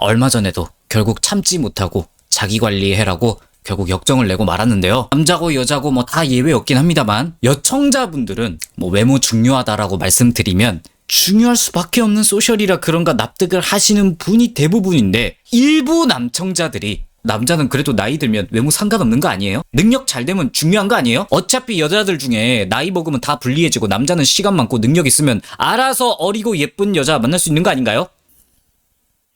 얼마 전에도 결국 참지 못하고 자기 관리해라고 결국 역정을 내고 말았는데요. 남자고 여자고 뭐 다 예외 없긴 합니다만 여청자분들은 뭐 외모 중요하다라고 말씀드리면 중요할 수밖에 없는 소셜이라 그런가 납득을 하시는 분이 대부분인데 일부 남청자들이 남자는 그래도 나이 들면 외모 상관없는 거 아니에요? 능력 잘 되면 중요한 거 아니에요? 어차피 여자들 중에 나이 먹으면 다 불리해지고 남자는 시간 많고 능력 있으면 알아서 어리고 예쁜 여자 만날 수 있는 거 아닌가요?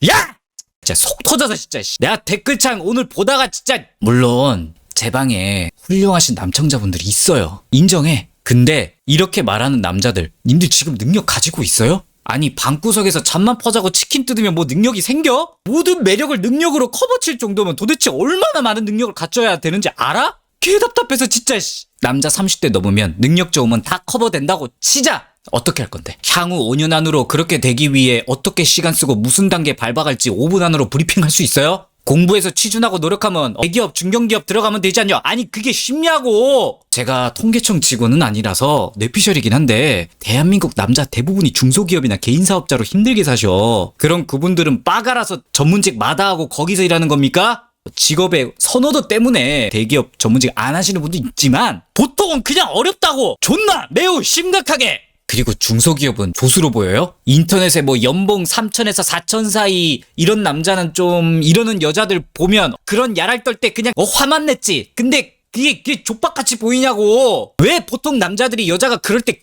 야! 진짜 속 터져서 진짜 내가 댓글창 오늘 보다가 진짜 물론 제 방에 훌륭하신 남청자분들이 있어요. 인정해. 근데 이렇게 말하는 남자들 님들 지금 능력 가지고 있어요? 아니 방구석에서 잠만 퍼자고 치킨 뜯으면 뭐 능력이 생겨? 모든 매력을 능력으로 커버칠 정도면 도대체 얼마나 많은 능력을 갖춰야 되는지 알아? 개답답해서 진짜 남자 30대 넘으면 능력 좋으면 다 커버된다고 치자! 어떻게 할 건데? 향후 5년 안으로 그렇게 되기 위해 어떻게 시간 쓰고 무슨 단계 밟아갈지 5분 안으로 브리핑할 수 있어요? 공부해서 취준하고 노력하면 대기업, 중견기업 들어가면 되지 않냐? 아니 그게 쉽냐고! 제가 통계청 직원은 아니라서 뇌피셜이긴 한데 대한민국 남자 대부분이 중소기업이나 개인사업자로 힘들게 사셔. 그럼 그분들은 빠가라서 전문직 마다하고 거기서 일하는 겁니까? 직업의 선호도 때문에 대기업 전문직 안 하시는 분도 있지만 보통은 그냥 어렵다고! 존나 매우 심각하게! 그리고 중소기업은 조수로 보여요? 인터넷에 뭐 연봉 3천에서 4천 사이 이런 남자는 좀 이러는 여자들 보면 그런 야랄 떨 때 그냥 화만 냈지. 근데 그게 족박같이 보이냐고. 왜 보통 남자들이 여자가 그럴 때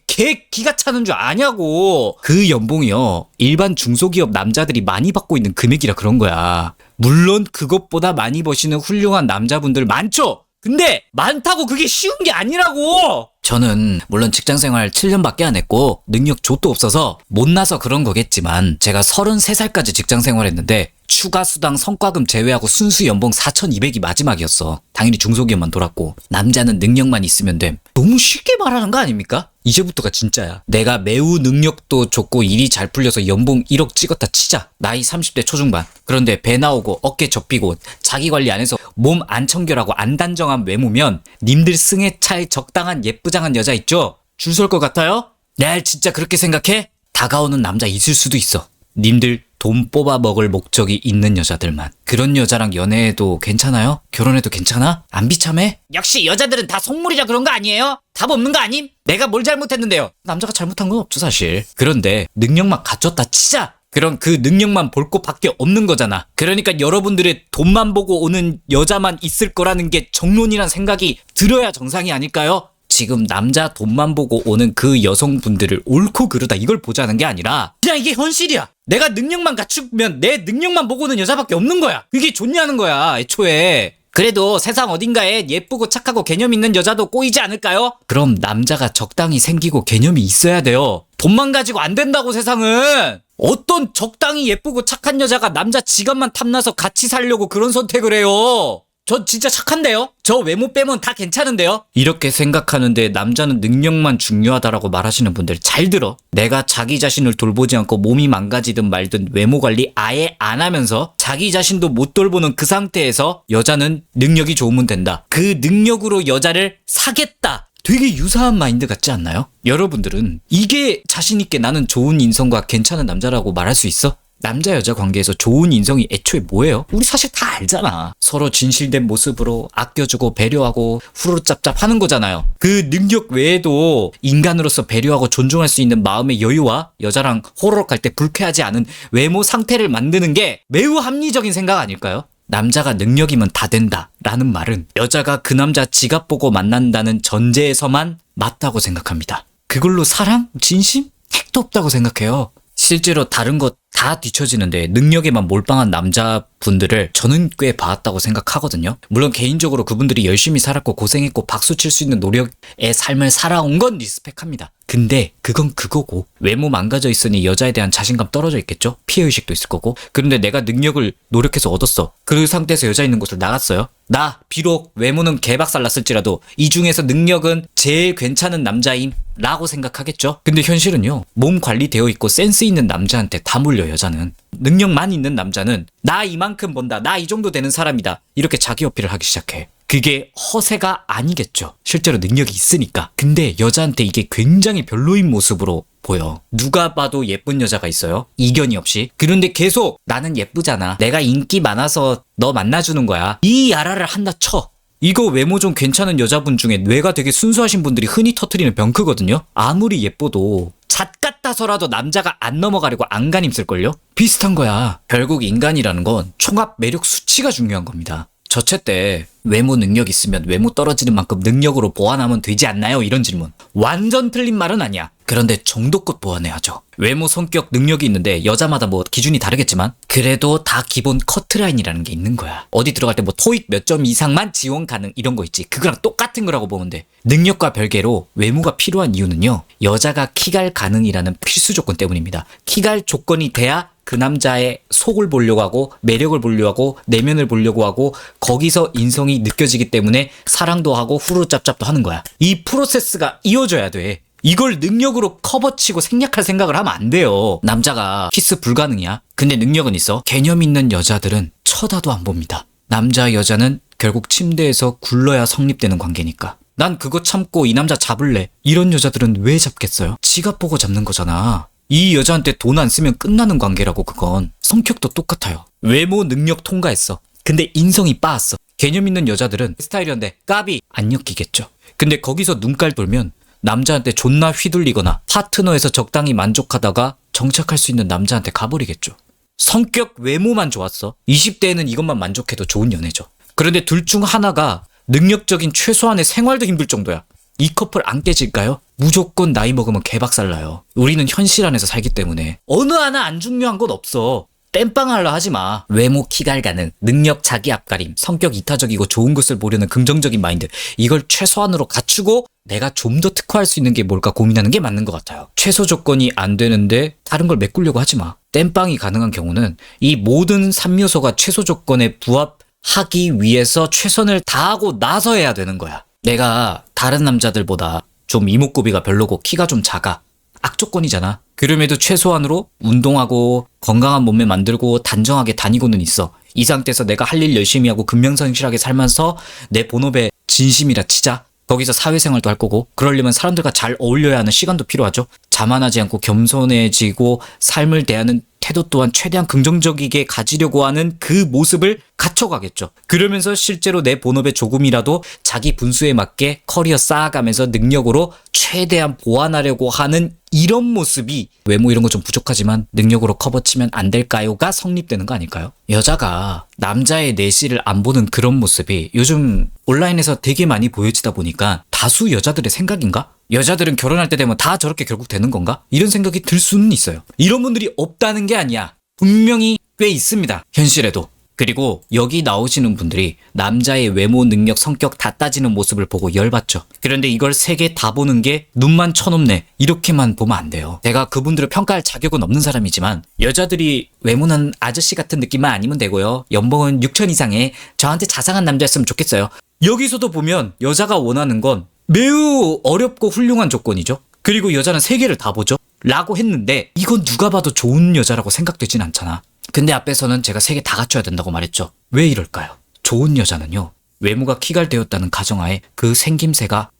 기가 차는 줄 아냐고. 그 연봉이요 일반 중소기업 남자들이 많이 받고 있는 금액이라 그런 거야. 물론 그것보다 많이 버시는 훌륭한 남자분들 많죠. 근데 많다고 그게 쉬운 게 아니라고. 저는 물론 직장생활 7년밖에 안 했고 능력 좆도 없어서 못나서 그런 거겠지만 제가 33살까지 직장생활했는데 추가 수당 성과금 제외하고 순수 연봉 4,200이 마지막이었어. 당연히 중소기업만 돌았고 남자는 능력만 있으면 됨. 너무 쉽게 말하는 거 아닙니까? 이제부터가 진짜야. 내가 매우 능력도 좋고 일이 잘 풀려서 연봉 1억 찍었다 치자. 나이 30대 초중반. 그런데 배 나오고 어깨 접히고 자기 관리 안 해서 몸 안 청결하고 안 단정한 외모면 님들 승에 차에 적당한 예쁘장한 여자 있죠? 줄 설 것 같아요? 날 진짜 그렇게 생각해? 다가오는 남자 있을 수도 있어. 님들 돈 뽑아 먹을 목적이 있는 여자들만. 그런 여자랑 연애해도 괜찮아요? 결혼해도 괜찮아? 안 비참해? 역시 여자들은 다 속물이라 그런 거 아니에요? 답 없는 거 아님? 내가 뭘 잘못했는데요? 남자가 잘못한 건 없죠 사실. 그런데 능력만 갖췄다 치자! 그럼 그 능력만 볼 곳밖에 없는 거잖아. 그러니까 여러분들의 돈만 보고 오는 여자만 있을 거라는 게 정론이란 생각이 들어야 정상이 아닐까요? 지금 남자 돈만 보고 오는 그 여성분들을 옳고 그르다 이걸 보자는 게 아니라 그냥 이게 현실이야. 내가 능력만 갖추면 내 능력만 보고 오는 여자밖에 없는 거야. 그게 좋냐는 거야 애초에. 그래도 세상 어딘가에 예쁘고 착하고 개념 있는 여자도 꼬이지 않을까요? 그럼 남자가 적당히 생기고 개념이 있어야 돼요. 돈만 가지고 안 된다고 세상은. 어떤 적당히 예쁘고 착한 여자가 남자 지갑만 탐나서 같이 살려고 그런 선택을 해요. 저 진짜 착한데요? 저 외모 빼면 다 괜찮은데요? 이렇게 생각하는데 남자는 능력만 중요하다라고 말하시는 분들 잘 들어. 내가 자기 자신을 돌보지 않고 몸이 망가지든 말든 외모 관리 아예 안 하면서 자기 자신도 못 돌보는 그 상태에서 여자는 능력이 좋으면 된다. 그 능력으로 여자를 사겠다. 되게 유사한 마인드 같지 않나요? 여러분들은 이게 자신있게 나는 좋은 인성과 괜찮은 남자라고 말할 수 있어? 남자 여자 관계에서 좋은 인성이 애초에 뭐예요? 우리 사실 다 알잖아. 서로 진실된 모습으로 아껴주고 배려하고 후루룩짭짭 하는 거잖아요. 그 능력 외에도 인간으로서 배려하고 존중할 수 있는 마음의 여유와 여자랑 호로록 할 때 불쾌하지 않은 외모 상태를 만드는 게 매우 합리적인 생각 아닐까요? 남자가 능력이면 다 된다 라는 말은 여자가 그 남자 지갑 보고 만난다는 전제에서만 맞다고 생각합니다. 그걸로 사랑? 진심? 택도 없다고 생각해요. 실제로 다른 것 다 뒤처지는데 능력에만 몰빵한 남자분들을 저는 꽤 봐왔다고 생각하거든요. 물론 개인적으로 그분들이 열심히 살았고 고생했고 박수 칠 수 있는 노력의 삶을 살아온 건 리스펙합니다. 근데 그건 그거고 외모 망가져 있으니 여자에 대한 자신감 떨어져 있겠죠? 피해의식도 있을 거고. 그런데 내가 능력을 노력해서 얻었어. 그 상태에서 여자 있는 곳을 나갔어요. 나 비록 외모는 개박살났을지라도 이 중에서 능력은 제일 괜찮은 남자임 라고 생각하겠죠. 근데 현실은요, 몸 관리되어 있고 센스 있는 남자한테 다 몰려. 여자는 능력만 있는 남자는 나 이만큼 번다, 나 이 정도 되는 사람이다 이렇게 자기 어필을 하기 시작해. 그게 허세가 아니겠죠. 실제로 능력이 있으니까. 근데 여자한테 이게 굉장히 별로인 모습으로 보여. 누가 봐도 예쁜 여자가 있어요. 이견이 없이. 그런데 계속 나는 예쁘잖아. 내가 인기 많아서 너 만나주는 거야. 이 야라를 한다 쳐. 이거 외모 좀 괜찮은 여자분 중에 뇌가 되게 순수하신 분들이 흔히 터트리는 병크거든요. 아무리 예뻐도 잣 같아서라도 남자가 안 넘어가려고 안간 힘쓸걸요? 비슷한 거야. 결국 인간이라는 건 총합 매력 수치가 중요한 겁니다. 저체 때 외모 능력 있으면 외모 떨어지는 만큼 능력으로 보완하면 되지 않나요? 이런 질문. 완전 틀린 말은 아니야. 그런데 정도껏 보완해야죠. 외모, 성격, 능력이 있는데 여자마다 뭐 기준이 다르겠지만 그래도 다 기본 커트라인이라는 게 있는 거야. 어디 들어갈 때 뭐 토익 몇 점 이상만 지원 가능 이런 거 있지. 그거랑 똑같은 거라고 보면 돼. 능력과 별개로 외모가 필요한 이유는요. 여자가 키갈 가능이라는 필수 조건 때문입니다. 키갈 조건이 돼야 그 남자의 속을 보려고 하고 매력을 보려고 하고 내면을 보려고 하고 거기서 인성이 느껴지기 때문에 사랑도 하고 후루짭짭도 하는 거야. 이 프로세스가 이어져야 돼. 이걸 능력으로 커버치고 생략할 생각을 하면 안 돼요. 남자가 키스 불가능이야. 근데 능력은 있어. 개념 있는 여자들은 쳐다도 안 봅니다. 남자 여자는 결국 침대에서 굴러야 성립되는 관계니까. 난 그거 참고 이 남자 잡을래. 이런 여자들은 왜 잡겠어요? 지갑 보고 잡는 거잖아. 이 여자한테 돈 안 쓰면 끝나는 관계라고. 그건 성격도 똑같아요. 외모 능력 통과했어. 근데 인성이 빠았어. 개념 있는 여자들은 스타일이었는데 까비 안 엮이겠죠. 근데 거기서 눈깔 돌면 남자한테 존나 휘둘리거나 파트너에서 적당히 만족하다가 정착할 수 있는 남자한테 가버리겠죠. 성격 외모만 좋았어. 20대에는 이것만 만족해도 좋은 연애죠. 그런데 둘 중 하나가 능력적인 최소한의 생활도 힘들 정도야. 이 커플 안 깨질까요? 무조건 나이 먹으면 개박살나요. 우리는 현실 안에서 살기 때문에 어느 하나 안 중요한 건 없어. 땜빵 하려 하지 마. 외모 키갈 가능, 능력 자기 앞가림, 성격 이타적이고 좋은 것을 보려는 긍정적인 마인드. 이걸 최소한으로 갖추고 내가 좀 더 특화할 수 있는 게 뭘까 고민하는 게 맞는 것 같아요. 최소 조건이 안 되는데 다른 걸 메꾸려고 하지 마. 땜빵이 가능한 경우는 이 모든 3요소가 최소 조건에 부합하기 위해서 최선을 다하고 나서 해야 되는 거야. 내가 다른 남자들보다 좀 이목구비가 별로고 키가 좀 작아. 악조건이잖아. 그럼에도 최소한으로 운동하고 건강한 몸매 만들고 단정하게 다니고는 있어. 이 상태에서 내가 할 일 열심히 하고 근명성실하게 살면서 내 본업에 진심이라 치자. 거기서 사회생활도 할 거고 그러려면 사람들과 잘 어울려야 하는 시간도 필요하죠. 자만하지 않고 겸손해지고 삶을 대하는 태도 또한 최대한 긍정적이게 가지려고 하는 그 모습을 갖춰가겠죠. 그러면서 실제로 내 본업에 조금이라도 자기 분수에 맞게 커리어 쌓아가면서 능력으로 최대한 보완하려고 하는 이런 모습이 외모 이런 거 좀 부족하지만 능력으로 커버치면 안 될까요?가 성립되는 거 아닐까요? 여자가 남자의 내실을 안 보는 그런 모습이 요즘 온라인에서 되게 많이 보여지다 보니까 다수 여자들의 생각인가? 여자들은 결혼할 때 되면 다 저렇게 결국 되는 건가? 이런 생각이 들 수는 있어요. 이런 분들이 없다는 게 아니야. 분명히 꽤 있습니다. 현실에도. 그리고 여기 나오시는 분들이 남자의 외모, 능력, 성격 다 따지는 모습을 보고 열받죠. 그런데 이걸 세 개 다 보는 게 눈만 쳐놓네. 이렇게만 보면 안 돼요. 제가 그분들을 평가할 자격은 없는 사람이지만 여자들이 외모는 아저씨 같은 느낌만 아니면 되고요. 연봉은 6천 이상에 저한테 자상한 남자였으면 좋겠어요. 여기서도 보면 여자가 원하는 건 매우 어렵고 훌륭한 조건이죠. 그리고 여자는 세 개를 다 보죠. 라고 했는데 이건 누가 봐도 좋은 여자라고 생각되진 않잖아. 근데 앞에서는 제가 세 개 다 갖춰야 된다고 말했죠. 왜 이럴까요? 좋은 여자는요. 외모가 키갈되었다는 가정하에 그 생김새가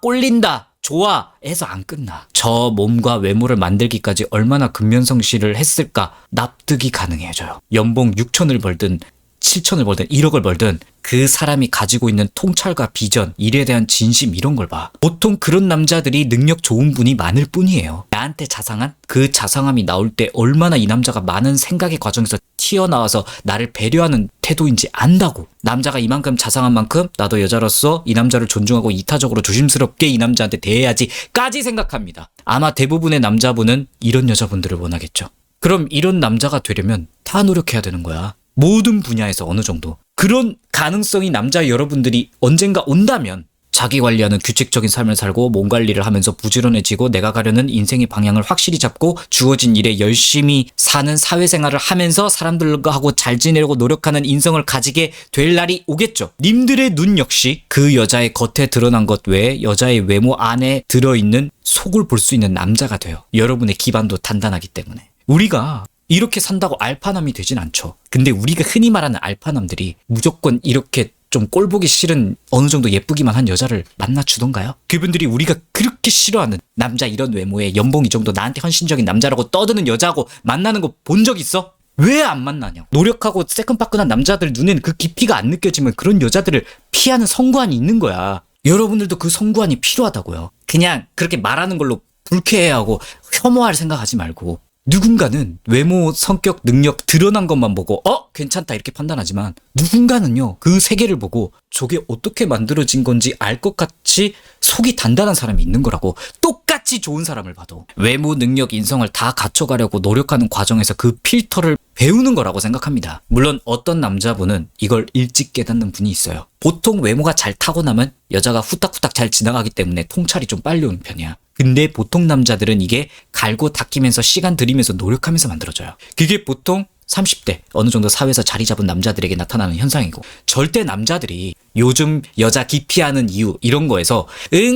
꼴린다, 좋아 해서 안 끝나. 저 몸과 외모를 만들기까지 얼마나 근면성실을 했을까 납득이 가능해져요. 연봉 6천을 벌든 7천을 벌든 1억을 벌든 그 사람이 가지고 있는 통찰과 비전, 일에 대한 진심 이런 걸 봐. 보통 그런 남자들이 능력 좋은 분이 많을 뿐이에요. 나한테 자상한? 그 자상함이 나올 때 얼마나 이 남자가 많은 생각의 과정에서 튀어나와서 나를 배려하는 태도인지 안다고. 남자가 이만큼 자상한 만큼 나도 여자로서 이 남자를 존중하고 이타적으로 조심스럽게 이 남자한테 대해야지까지 생각합니다. 아마 대부분의 남자분은 이런 여자분들을 원하겠죠. 그럼 이런 남자가 되려면 다 노력해야 되는 거야. 모든 분야에서 어느 정도. 그런 가능성이 남자 여러분들이 언젠가 온다면 자기 관리하는 규칙적인 삶을 살고 몸 관리를 하면서 부지런해지고 내가 가려는 인생의 방향을 확실히 잡고 주어진 일에 열심히 사는 사회생활을 하면서 사람들과 하고 잘 지내려고 노력하는 인성을 가지게 될 날이 오겠죠. 님들의 눈 역시 그 여자의 겉에 드러난 것 외에 여자의 외모 안에 들어있는 속을 볼 수 있는 남자가 돼요. 여러분의 기반도 단단하기 때문에. 우리가 이렇게 산다고 알파남이 되진 않죠. 근데 우리가 흔히 말하는 알파남들이 무조건 이렇게 좀 꼴보기 싫은 어느 정도 예쁘기만 한 여자를 만나주던가요? 그분들이 우리가 그렇게 싫어하는 남자 이런 외모에 연봉 이 정도 나한테 헌신적인 남자라고 떠드는 여자하고 만나는 거 본 적 있어? 왜 안 만나냐? 노력하고 새끈빠끈한 남자들 눈엔 그 깊이가 안 느껴지면 그런 여자들을 피하는 성구안이 있는 거야. 여러분들도 그 성구안이 필요하다고요. 그냥 그렇게 말하는 걸로 불쾌해하고 혐오할 생각하지 말고 누군가는 외모, 성격, 능력 드러난 것만 보고 괜찮다 이렇게 판단하지만 누군가는요 그 세계를 보고 저게 어떻게 만들어진 건지 알 것 같이 속이 단단한 사람이 있는 거라고. 똑같이 좋은 사람을 봐도 외모, 능력, 인성을 다 갖춰가려고 노력하는 과정에서 그 필터를 배우는 거라고 생각합니다. 물론 어떤 남자분은 이걸 일찍 깨닫는 분이 있어요. 보통 외모가 잘 타고나면 여자가 후딱후딱 잘 지나가기 때문에 통찰이 좀 빨리 오는 편이야. 근데 보통 남자들은 이게 갈고 닦이면서 시간 들이면서 노력하면서 만들어져요. 그게 보통 30대 어느 정도 사회에서 자리 잡은 남자들에게 나타나는 현상이고, 절대 남자들이 요즘 여자 기피하는 이유 이런 거에서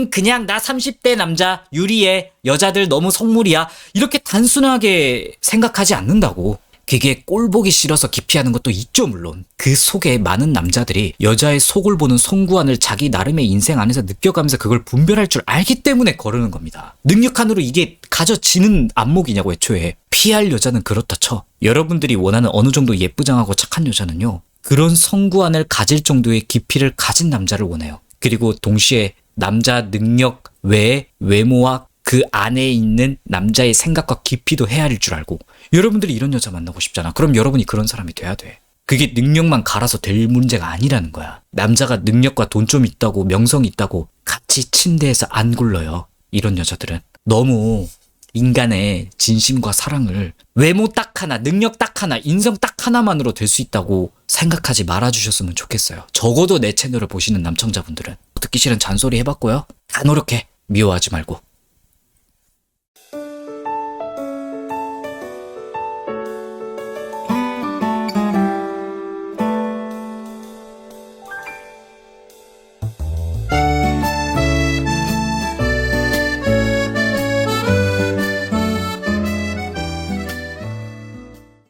그냥 나 30대 남자 유리해, 여자들 너무 속물이야 이렇게 단순하게 생각하지 않는다고. 그게 꼴보기 싫어서 기피하는 것도 있죠. 물론 그 속에 많은 남자들이 여자의 속을 보는 송구안을 자기 나름의 인생 안에서 느껴가면서 그걸 분별할 줄 알기 때문에 거르는 겁니다. 능력한으로 이게 가져지는 안목이냐고. 애초에 피할 여자는 그렇다 쳐. 여러분들이 원하는 어느 정도 예쁘장하고 착한 여자는요 그런 성구안을 가질 정도의 깊이를 가진 남자를 원해요. 그리고 동시에 남자 능력 외에 외모와 그 안에 있는 남자의 생각과 깊이도 헤아릴 줄 알고. 여러분들이 이런 여자 만나고 싶잖아. 그럼 여러분이 그런 사람이 돼야 돼. 그게 능력만 갈아서 될 문제가 아니라는 거야. 남자가 능력과 돈 좀 있다고 명성 있다고 같이 침대에서 안 굴러요. 이런 여자들은 너무 인간의 진심과 사랑을 외모 딱 하나, 능력 딱 하나, 인성 딱 하나만으로 될 수 있다고 생각하지 말아주셨으면 좋겠어요. 적어도 내 채널을 보시는 남청자분들은 듣기 싫은 잔소리 해봤고요. 다 노력해. 미워하지 말고.